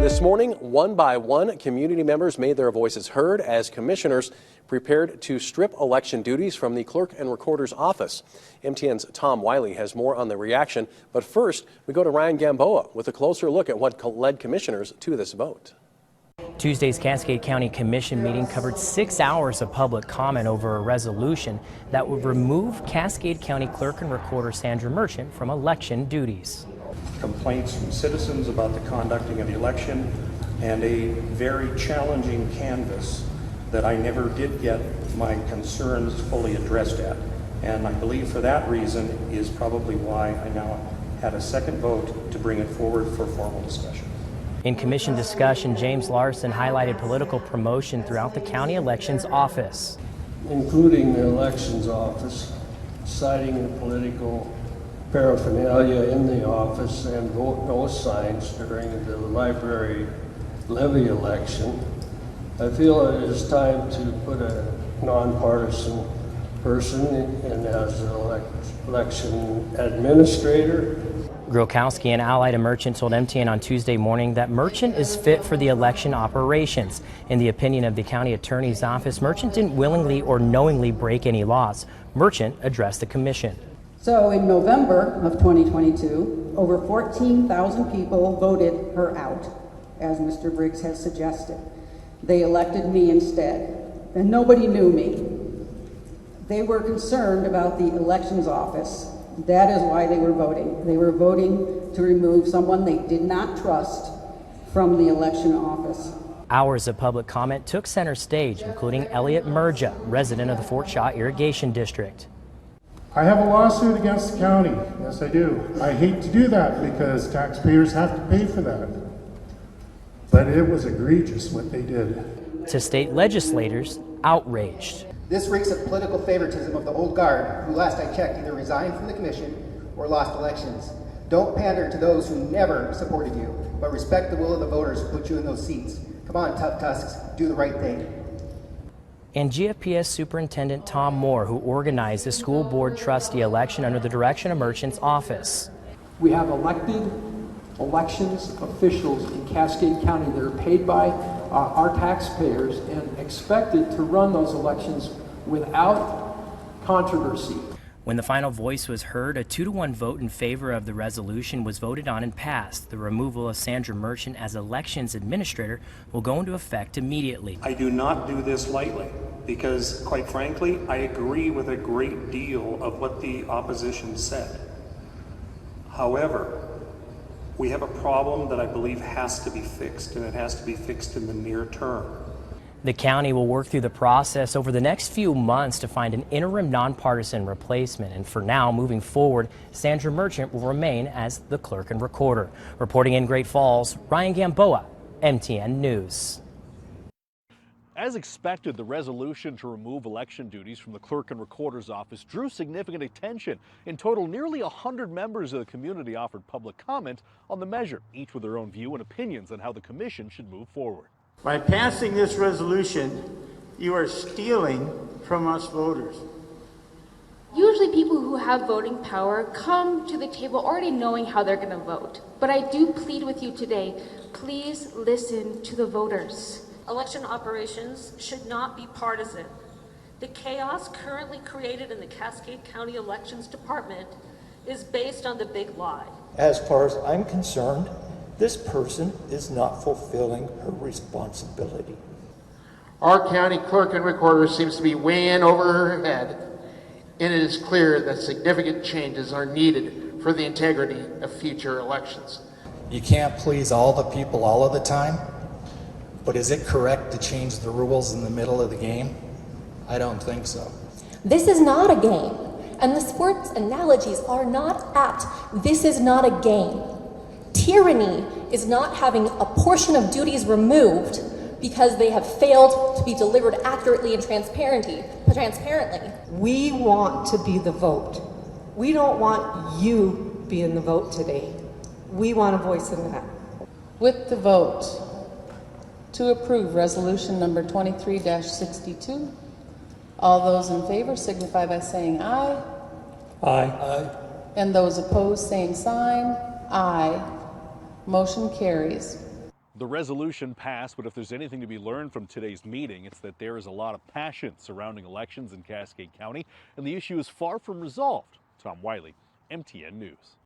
This morning, one by one, community members made their voices heard as commissioners prepared to strip election duties from the clerk and recorder's office. MTN's Tom Wiley has more on the reaction, but first we go to Ryan Gamboa with a closer look at what led commissioners to this vote. Tuesday's Cascade County Commission meeting covered 6 hours of public comment over a resolution that would remove Cascade County Clerk and Recorder Sandra Merchant from election duties. Complaints from citizens about the conducting of the election and a very challenging canvass that I never did get my concerns fully addressed at. And I believe for that reason is probably why I now had a second vote to bring it forward for formal discussion. In commission discussion, James Larson highlighted political promotion throughout the county elections office, including the elections office, citing the political paraphernalia in the office and vote no signs during the library levy election. I feel it is time to put a nonpartisan person in as an election administrator. Grokowski, an ally to Merchant, told MTN on Tuesday morning that Merchant is fit for the election operations. In the opinion of the county attorney's office, Merchant didn't willingly or knowingly break any laws. Merchant addressed the commission. So in November of 2022, over 14,000 people voted her out, as Mr. Briggs has suggested. They elected me instead, and nobody knew me. They were concerned about the elections office. That is why they were voting. They were voting to remove someone they did not trust from the election office. Hours of public comment took center stage, including Elliot Merja, resident of the Fort Shaw Irrigation District. I have a lawsuit against the county. Yes, I do. I hate to do that because taxpayers have to pay for that. But it was egregious what they did. To state legislators outraged. This reeks of political favoritism of the old guard, who last I checked either resigned from the commission or lost elections. Don't pander to those who never supported you, but respect the will of the voters who put you in those seats. Come on, tough tusks, do the right thing. And GFPS Superintendent Tom Moore, who organized the school board trustee election under the direction of Merchant's office. We have elected elections officials in Cascade County that are paid by our taxpayers and expected to run those elections without controversy. When the final voice was heard, a 2-to-1 vote in favor of the resolution was voted on and passed. The removal of Sandra Merchant as elections administrator will go into effect immediately. I do not do this lightly because, quite frankly, I agree with a great deal of what the opposition said. However, we have a problem that I believe has to be fixed, and it has to be fixed in the near term. The county will work through the process over the next few months to find an interim nonpartisan replacement. And for now, moving forward, Sandra Merchant will remain as the clerk and recorder. Reporting in Great Falls, Ryan Gamboa, MTN News. As expected, the resolution to remove election duties from the clerk and recorder's office drew significant attention. In total, nearly 100 members of the community offered public comment on the measure, each with their own view and opinions on how the commission should move forward. By passing this resolution, you are stealing from us voters. Usually people who have voting power come to the table already knowing how they're going to vote. But I do plead with you today, please listen to the voters. Election operations should not be partisan. The chaos currently created in the Cascade County Elections Department is based on the big lie. As far as I'm concerned, this person is not fulfilling her responsibility. Our county clerk and recorder seems to be way in over her head, and it is clear that significant changes are needed for the integrity of future elections. You can't please all the people all of the time. But is it correct to change the rules in the middle of the game? I don't think so. This is not a game, and the sports analogies are not apt. This is not a game. Tyranny is not having a portion of duties removed because they have failed to be delivered accurately and transparently. We want to be the vote. We don't want you being the vote today. We want a voice in that. With the vote to approve resolution number 23-62. All those in favor signify by saying aye. Aye. Aye. And those opposed, same sign. Aye. Motion carries. The resolution passed, but if there's anything to be learned from today's meeting, it's that there is a lot of passion surrounding elections in Cascade County, and the issue is far from resolved. Tom Wiley, MTN News.